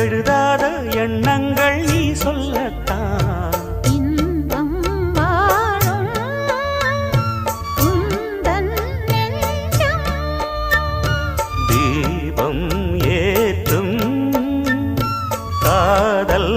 எழுதாத எண்ணங்கள் நீ சொல்லத்தான் இன்பம் வாழும் உந்தன் நெஞ்சம் தீபம் ஏற்றும் காதல்